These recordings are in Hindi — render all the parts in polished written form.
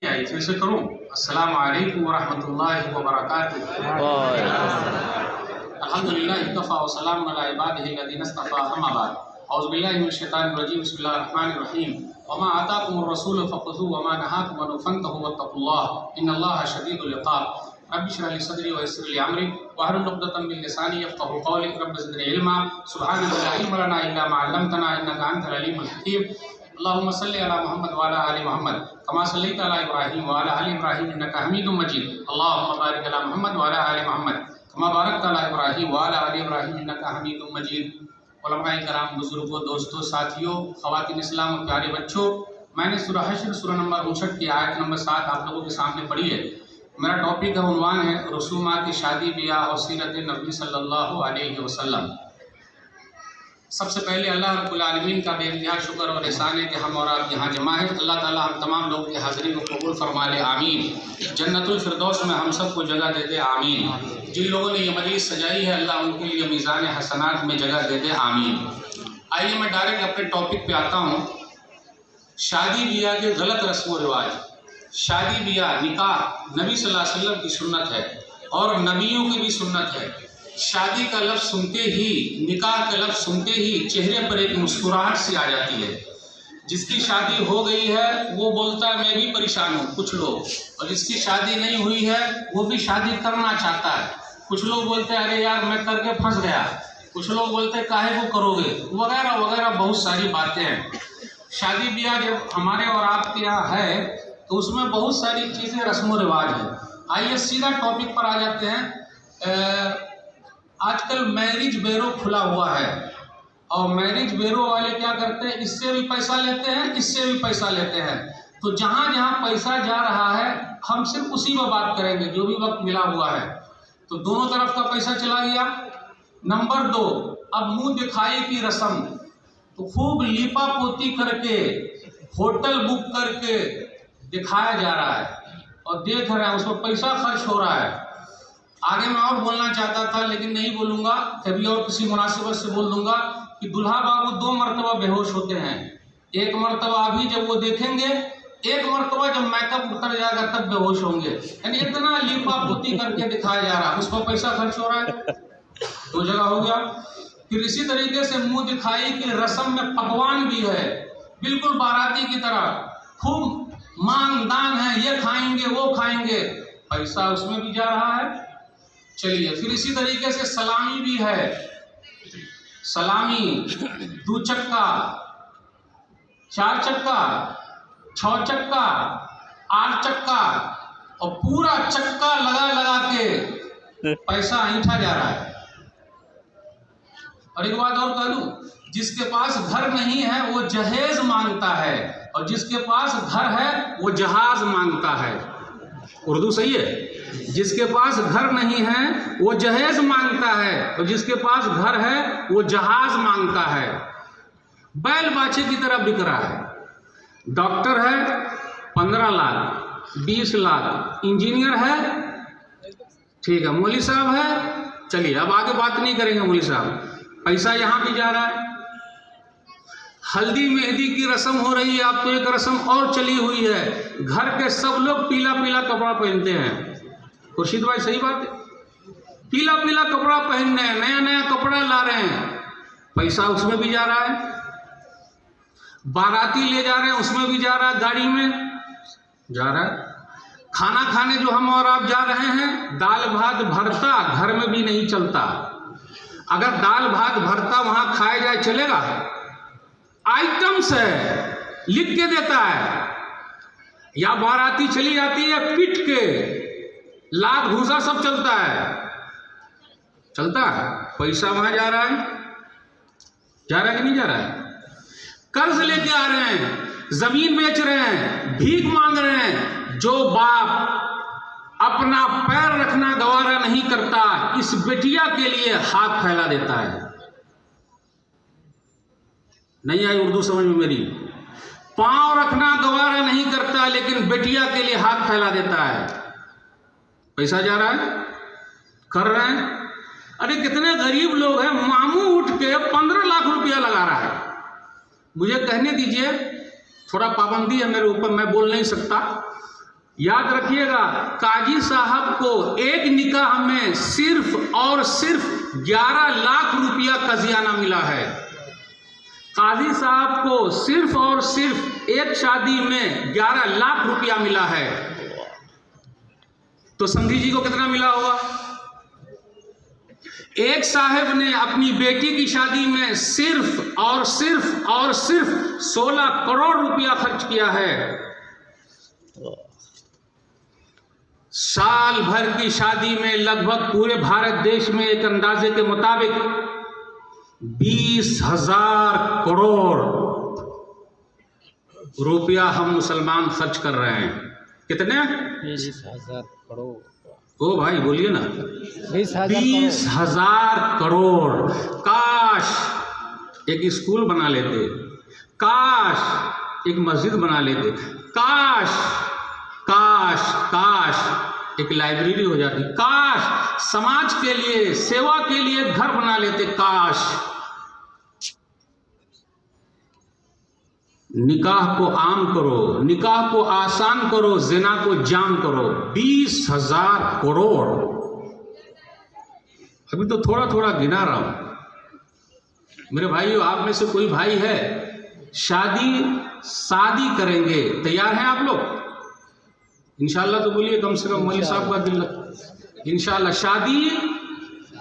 फिर से करूं। अस्सलामु अलैकुम वरहमतुल्लाहि वबरकातुहू। अल्हम्दुलिल्लाह इक्तफ़ा व सलामुन अला इबादिही लज़ीना इस्तफ़ा अम्मा बाद। औज़ु बिल्लाहि मिनश शैतानिर रजीम। बिस्मिल्लाहिर रहमानिर रहीम। वमा आताकुमुर रसूल फ़ख़ुज़ूहु वमा नहाकुम अन्हु फ़न्तहू वत्तक़ुल्लाह इन्नल्लाहा शदीदुल इक़ाब। रब्बि इश्रह ली सदरी व यस्सिर ली अमरी वहलुल उक़दतम मिन लिसानी यफ़क़हू क़ौली। रब्बि ज़िदनी इल्मा सुब्हानका ला इल्मा लना इल्ला मा अल्लमतना इन्नका अंतल अलीमुल हकीम। अल्लाहुम्मा सल्लि अला मुहम्मद व अला आलि मुहम्मद कमा सल्लैता अला इब्राहीम व अला आलि इब्राहीम इन्नका हमीदुम मजीद। अल्लाहुम्मा बारिक अला मुहम्मद व अला आलि मुहम्मद कमा बारकता अला इब्राहीम व अला आलि इब्राहीम इन्नका हमीदुम मजीद। उलमाए कराम, बुजुर्गों, दोस्तों, साथियों, ख़वातीन इस्लाम और प्यारे बच्चों, मैंने सूरह हश्र सूरह नंबर 59 की आयत नंबर 7 आप लोगों के सामने पढ़ी है। मेरा टॉपिक का उन्वान है रसूमात शादी ब्याह और सीरत नबी सल्लल्लाहु अलैहि वसल्लम। सबसे पहले अल्लाह रब्बुल आलमीन का बेइंतहा शुक्र और एहसान है कि हम और आप यहाँ जमा है। अल्लाह ताला हम तमाम लोगों की हाज़िरी को कबूल फरमा ले, आमीन। जन्नतुल फिरदौस में हम सबको जगह दे दे, आमीन। जिन लोगों ने ये मजलिस सजाई है अल्लाह उनके लिए मीज़ान हसनात में जगह दे दे, आमीन। आइए मैं डायरेक्ट अपने टॉपिक पे आता हूँ। शादी ब्याह के गलत रस्म व रिवाज। शादी ब्याह निकाह नबी सल्लल्लाहु अलैहि वसल्लम की सुन्नत है और नबियों की भी सुन्नत है। शादी का लफ्ज़ सुनते ही, निकाह का लफ्ज़ सुनते ही चेहरे पर एक मुस्कुराहट सी आ जाती है। जिसकी शादी हो गई है वो बोलता है मैं भी परेशान हूँ, कुछ लोग, और जिसकी शादी नहीं हुई है वो भी शादी करना चाहता है। कुछ लोग बोलते हैं अरे यार मैं करके फंस गया, कुछ लोग बोलते हैं काहे को करोगे, वगैरह वगैरह बहुत सारी बातें हैं। शादी ब्याह जब हमारे और आपके यहाँ है तो उसमें बहुत सारी चीज़ें रस्म रिवाज हैं। आइए सीधा टॉपिक पर आ जाते हैं। आजकल मैरिज ब्यूरो खुला हुआ है और मैरिज ब्यूरो वाले क्या करते हैं, इससे भी पैसा लेते हैं, इससे भी पैसा लेते हैं। तो जहाँ जहाँ पैसा जा रहा है हम सिर्फ उसी पर बात करेंगे जो भी वक्त मिला हुआ है। तो दोनों तरफ का पैसा चला गया। नंबर 2, अब मुंह दिखाई की रस्म, तो खूब लीपा पोती करके होटल बुक करके दिखाया जा रहा है और देख रहे हैं, उसमें पैसा खर्च हो रहा है। आगे मैं और बोलना चाहता था लेकिन नहीं बोलूँगा, कभी और किसी मुनासिबत से बोल दूंगा कि दूल्हा बाबू 2 मरतबा बेहोश होते हैं। एक मरतबा अभी जब वो देखेंगे, एक मरतबा जब मेकअप उतर जाएगा तब बेहोश होंगे। यानी इतना लीपा पोती करके दिखाया जा रहा है, उस पर पैसा खर्च हो रहा है। 2 जगह हो गया। फिर इसी तरीके से मुंह दिखाई की रस्म में पकवान भी है, बिल्कुल बाराती की तरह, खूब मान दान है, ये खाएंगे वो खाएंगे, पैसा उसमें भी जा रहा है। चलिए, फिर इसी तरीके से सलामी भी है। सलामी 2 चक्का, 4 चक्का, 6 चक्का, 8 चक्का और पूरा चक्का लगा लगा के पैसा ऐंठा जा रहा है। और एक बात और कह दूं, जिसके पास घर नहीं है वो जहेज मांगता है और जिसके पास घर है वो जहाज मांगता है। उर्दू सही है? जिसके पास घर नहीं है वो जहेज मांगता है और जिसके पास घर है वो जहाज मांगता है। बैल बाछे की तरह बिक रहा है। डॉक्टर है 15 लाख, 20 लाख, इंजीनियर है, ठीक है, मौलवी साहब है, चलिए अब आगे बात नहीं करेंगे मौलवी साहब, पैसा यहाँ भी जा रहा है। हल्दी मेहंदी की रस्म हो रही है, अब तो एक रस्म और चली हुई है, घर के सब लोग पीला पीला कपड़ा पहनते हैं। खुर्शीद भाई सही बात है, पीला पीला कपड़ा पहन रहे हैं, नया नया कपड़ा ला रहे हैं, पैसा उसमें भी जा रहा है। बाराती ले जा रहे हैं, उसमें भी जा रहा है, गाड़ी में जा रहा है। खाना खाने जो हम और आप जा रहे हैं, दाल भात भरता घर में भी नहीं चलता। अगर दाल भात भरता वहां खाया जाए चलेगा? आइटम्स है, लिख के देता है, या बाराती चली जाती है पीट के, लात घूसा सब चलता है, चलता है, पैसा वहां जा रहा है, जा रहा है कि नहीं जा रहा है? कर्ज लेके आ रहे हैं, जमीन बेच रहे हैं, भीख मांग रहे हैं। जो बाप अपना पैर रखना गवारा नहीं करता, इस बेटिया के लिए हाथ फैला देता है। नहीं आई उर्दू समझ में मेरी? पांव रखना गवारा नहीं करता लेकिन बेटिया के लिए हाथ फैला देता है। पैसा जा रहा है, कर रहे हैं। अरे कितने गरीब लोग हैं, मामू उठ के 15 लाख रुपया लगा रहा है। मुझे कहने दीजिए, थोड़ा पाबंदी है मेरे ऊपर, मैं बोल नहीं सकता। याद रखिएगा, काजी साहब को एक निकाह में सिर्फ और सिर्फ 11 लाख रुपया कजियाना मिला है। काजी साहब को सिर्फ और सिर्फ एक शादी में 11 लाख रुपया मिला है। तो समझी जी को कितना मिला होगा? एक साहब ने अपनी बेटी की शादी में सिर्फ और सिर्फ 16 करोड़ रुपया खर्च किया है। साल भर की शादी में लगभग पूरे भारत देश में एक अंदाजे के मुताबिक 20,000 करोड़ रुपया हम मुसलमान खर्च कर रहे हैं। कितने? 20,000 करोड़। ओ भाई बोलिए ना, 20,000 करोड़। काश एक स्कूल बना लेते, काश एक मस्जिद बना लेते, काश काश काश एक लाइब्रेरी हो जाती, काश समाज के लिए सेवा के लिए घर बना लेते, काश। निकाह को आम करो, निकाह को आसान करो, जिना को जाम करो। 20,000 करोड़। अभी तो थोड़ा थोड़ा गिना रहा हूं। मेरे भाइयों, आप में से कोई भाई है शादी करेंगे, तैयार हैं आप लोग? इंशाल्लाह तो बोलिए, कम से कम मौलवी साहब का दिल लग। इंशाल्लाह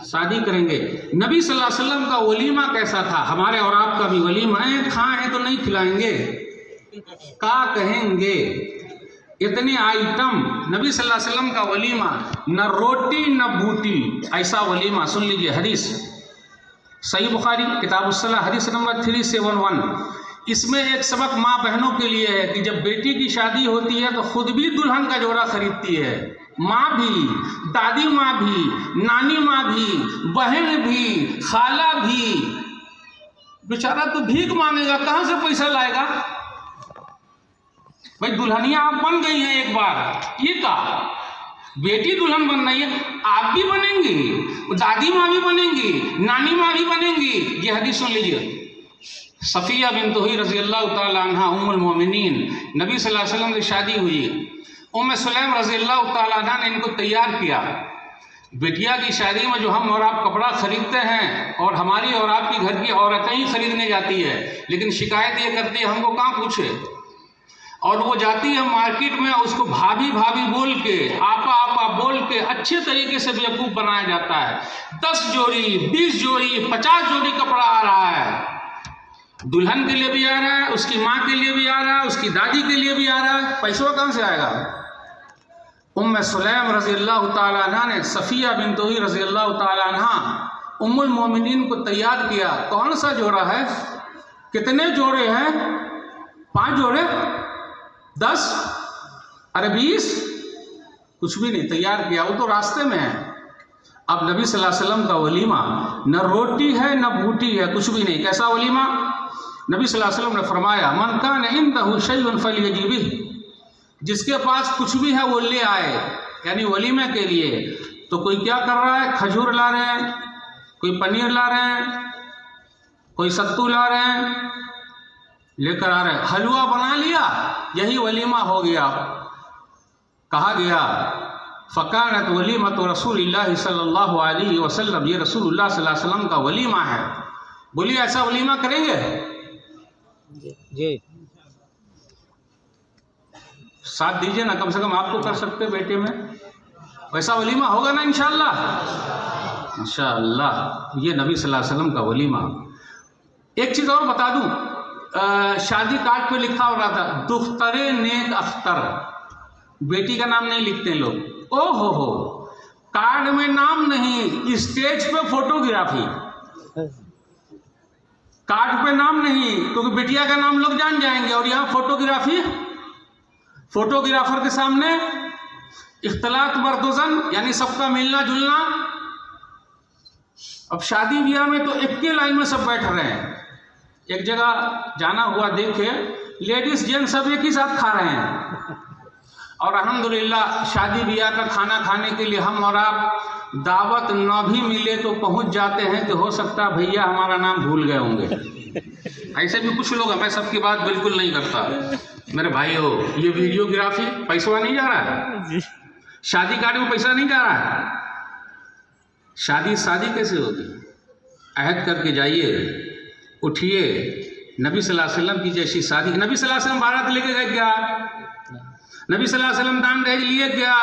शादी करेंगे। नबी सल्लल्लाहु अलैहि वसल्लम का वलीमा कैसा था? हमारे और आपका भी वलीमा है, खाएं तो नहीं खिलाएंगे, क्या कहेंगे? इतने आइटम। नबी सल्लल्लाहु अलैहि वसल्लम का वलीमा, न रोटी न बूटी, ऐसा वलीमा। सुन लीजिए हदीस, सही बुखारी किताबुस्सलाह हदीस नंबर 371। इसमें एक सबक माँ बहनों के लिए है कि जब बेटी की शादी होती है तो खुद भी दुल्हन का जोड़ा खरीदती है, माँ भी, दादी माँ भी, नानी माँ भी, बहन भी, खाला भी। बेचारा तो भीख मांगेगा, कहाँ से पैसा लाएगा? भाई दुल्हनिया आप बन गई हैं एक बार, ये का बेटी दुल्हन बन रही है, आप भी बनेंगी, दादी माँ भी बनेंगी, नानी माँ भी बनेंगी। ये हदीस सुन लीजिए। सफिया बिन्त हुई रज़ी अल्लाह तआला अन्हा उम्मुल मोमिनीन, नबी सल्लल्लाहु अलैहि वसल्लम की शादी हुई। उम्मे सुलैम रज़ी अल्लाह तआला अन्हा ने इनको तैयार किया। बिटिया की शादी में जो हम और आप कपड़ा खरीदते हैं और हमारी और आपकी घर की औरतें ही खरीदने जाती है, लेकिन शिकायत ये करती है हमको कहाँ पूछे। और वो जाती है मार्केट में, उसको भाभी भाभी बोल के, आपा आपा बोल के अच्छे तरीके से बेवकूफ़ बनाया जाता है। 10 जोड़ी, 20 जोड़ी, 50 जोड़ी कपड़ा आ रहा है। दुल्हन के लिए भी आ रहा है, उसकी माँ के लिए भी आ रहा है, उसकी दादी के लिए भी आ रहा है। पैसों कहाँ से आएगा? उम्मे सुलैम रज़ी अल्लाह तआला अन्हा ने सफिया बिन्त हुई रज़ी अल्लाह तआला अन्हा उम्मुल मोमिनीन को तैयार किया। कौन सा जोड़ा है? कितने जोड़े हैं? 5 जोड़े, 10, अरे 20, कुछ भी नहीं, तैयार किया। वो तो रास्ते में है। अब नबी सल्लल्लाहु अलैहि वसल्लम का वलीमा न रोटी है न बूटी है, कुछ भी नहीं। कैसा वलीमा? नबी सल्लल्लाहु अलैहि वसल्लम ने फरमाया, मन कान इंदहु शैउन फलियजिबिह, जिसके पास कुछ भी है वो ले आए, यानी वलीमे के लिए। तो कोई क्या कर रहा है? खजूर ला रहे हैं, कोई पनीर ला रहे हैं, कोई सत्तू ला रहे हैं, लेकर आ रहे हैं। हलवा बना लिया, यही वलीमा हो गया। कहा गया फ़कानत वलीमत रसूलिल्लाह सल्लल्लाहु अलैहि वसल्लम, ये रसूलुल्लाह सल्लल्लाहु अलैहि वसल्लम का वलीमा है। बोलिए ऐसा वलीमा करेंगे? जी साथ दीजिए ना, कम से कम आप तो कर सकते बेटे में। वैसा वलीमा होगा ना इंशाअल्लाह। इंशाअल्लाह ये नबी सल्लल्लाहु अलैहि वसल्लम का वलीमा। एक चीज़ और बता दूं, शादी कार्ड पे लिखा हो रहा था दुख्तरे नेक अख्तर, बेटी का नाम नहीं लिखते लोग। ओ हो, कार्ड में नाम नहीं, स्टेज पे फोटोग्राफी। कार्ड पे नाम नहीं, क्योंकि बेटिया का नाम लोग जान जाएंगे, और यहाँ फोटोग्राफी, फोटोग्राफर के सामने इख्तलात मर्दुजन, यानी सबका मिलना जुलना। अब शादी ब्याह में तो एक ही लाइन में सब बैठ रहे हैं। एक जगह जाना हुआ, देखे लेडीज जेंट्स सब एक ही साथ खा रहे हैं, और अल्हम्दुलिल्लाह शादी ब्याह का खाना खाने के लिए हम और आप दावत न भी मिले तो पहुंच जाते हैं कि हो सकता है भैया हमारा नाम भूल गए होंगे। ऐसे भी कुछ लोग हैं, मैं सबकी बात बिल्कुल नहीं करता, मेरे भाइयों, ये वीडियोग्राफी पैसा नहीं जा रहा है, जी शादी कार्ड में पैसा नहीं जा रहा है। शादी कैसे होगी? अहद करके जाइए, उठिए, नबी सल्लल्लाहु अलैहि वसल्लम की जैसी शादी। नबी सल्लल्लाहु अलैहि वसल्लम बारात लेके गए क्या? नबी सल्लल्लाहु अलैहि वसल्लम दान दहेज लिए क्या?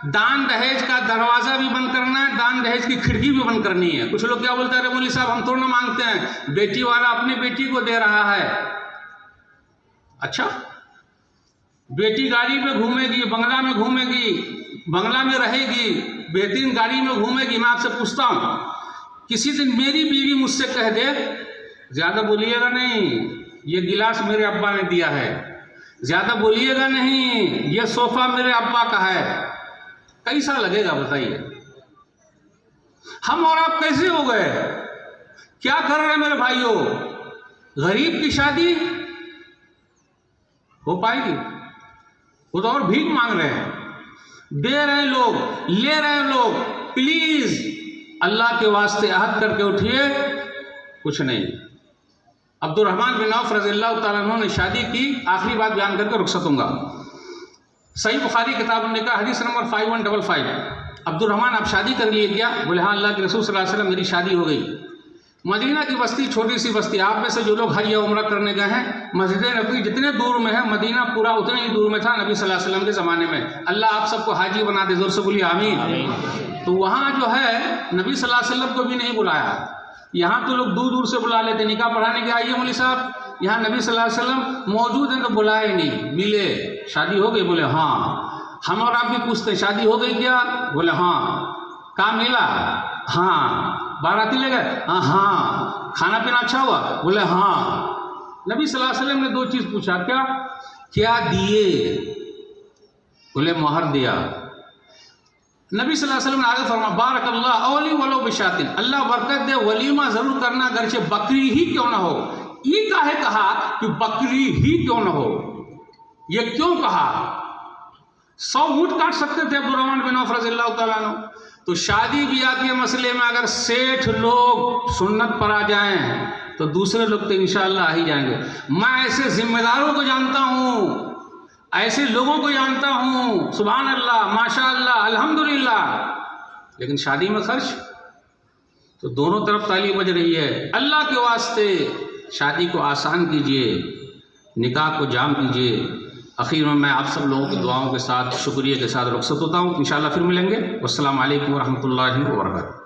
दान दहेज का दरवाज़ा भी बंद करना है, दान दहेज की खिड़की भी बंद करनी है। कुछ लोग क्या बोलते हैं, अरे मौलवी साहब हम थोड़ा ना मांगते हैं, बेटी वाला अपनी बेटी को दे रहा है। अच्छा, बेटी गाड़ी में घूमेगी, बंगला में घूमेगी, बंगला में रहेगी, बेहतरीन गाड़ी में घूमेगी। मैं आपसे पूछता हूँ, किसी दिन मेरी बीवी मुझसे कह दे, ज़्यादा बोलिएगा नहीं, ये गिलास मेरे अब्बा ने दिया है, ज़्यादा बोलिएगा नहीं, ये सोफ़ा मेरे अब्बा का है, कैसा लगेगा बताइए? हम और आप कैसे हो गए? क्या कर रहे हैं मेरे भाइयों? गरीब की शादी हो पाएगी? वो तो और भीख मांग रहे हैं, दे रहे लोग, ले रहे लोग। प्लीज अल्लाह के वास्ते अहद करके उठिए, कुछ नहीं। अब्दुर्रहमान बिन औफ रज़ियल्लाहु ताला अन्हु ने शादी की, आखिरी बात बयान करके रुखसत दूंगा। सही बुखारी किताब ने कहा, हदीस नंबर 5155, अब्दुर्रहमान आप शादी कर लिए क्या? बोले हाँ अल्लाह के रसूल सल्लल्लाहु अलैहि वसल्लम मेरी शादी हो गई। मदीना की बस्ती छोटी सी बस्ती, आप में से जो लोग हज या उम्रा करने गए हैं, मस्जिद नबवी जितने दूर में है, मदीना पूरा उतने ही दूर में था नबी सल्लल्लाहु अलैहि वसल्लम के ज़माने में। अल्लाह आप सबको हाजी बना दे, जोर से बोलिए आमीन। तो वहाँ जो है नबी सल्लल्लाहु अलैहि वसल्लम को भी नहीं बुलाया। यहाँ तो लोग दूर दूर से बुला लेते, निकाह पढ़ाने के आइए मौलवी साहब, यहाँ नबी सल्लल्लाहु अलैहि वसल्लम मौजूद हैं तो बुलाए नहीं। मिले, शादी हो गई? बोले हाँ। हम और आप भी पूछते शादी हो गई क्या? बोले हाँ। कहाँ मिला? हाँ। बाराती ले गए? हाँ। खाना पीना अच्छा हुआ? बोले हाँ। नबी सल्लल्लाहु अलैहि वसल्लम ने दो चीज़ पूछा, क्या क्या दिए? बोले मोहर दिया। नबी सल्लल्लाहु अलैहि वसल्लम ने आगे फरमा, बारकल्लाह औली वलो बिशातिन, अल्लाह बरकत दे, वलीमा ज़रूर करना, अगरचे बकरी ही क्यों ना हो। ये काहे कहा कि बकरी ही क्यों ना हो? ये क्यों कहा? 100 ऊँट काट सकते थे अब्दुर्रहमान बिन औफ रज़ियल्लाहु ताला अन्हु। तो शादी ब्याह के मसले में अगर सेठ लोग सुन्नत पर आ जाएं तो दूसरे लोग तो इंशाअल्लाह आ ही जाएंगे। मैं ऐसे जिम्मेदारों को जानता हूँ, ऐसे लोगों को जानता हूँ, सुभान अल्लाह, माशाअल्लाह, अल्हम्दुलिल्लाह, लेकिन शादी में खर्च तो दोनों तरफ ताली बज रही है। अल्लाह के वास्ते शादी को आसान कीजिए, निकाह को जाम कीजिए। आखिर में मैं आप सब लोगों की दुआओं के साथ, शुक्रिया के साथ रुखसत होता हूँ। इंशाअल्लाह फिर मिलेंगे। वस्सलामु अलैकुम वरहमतुल्लाहि वबरकातुहू।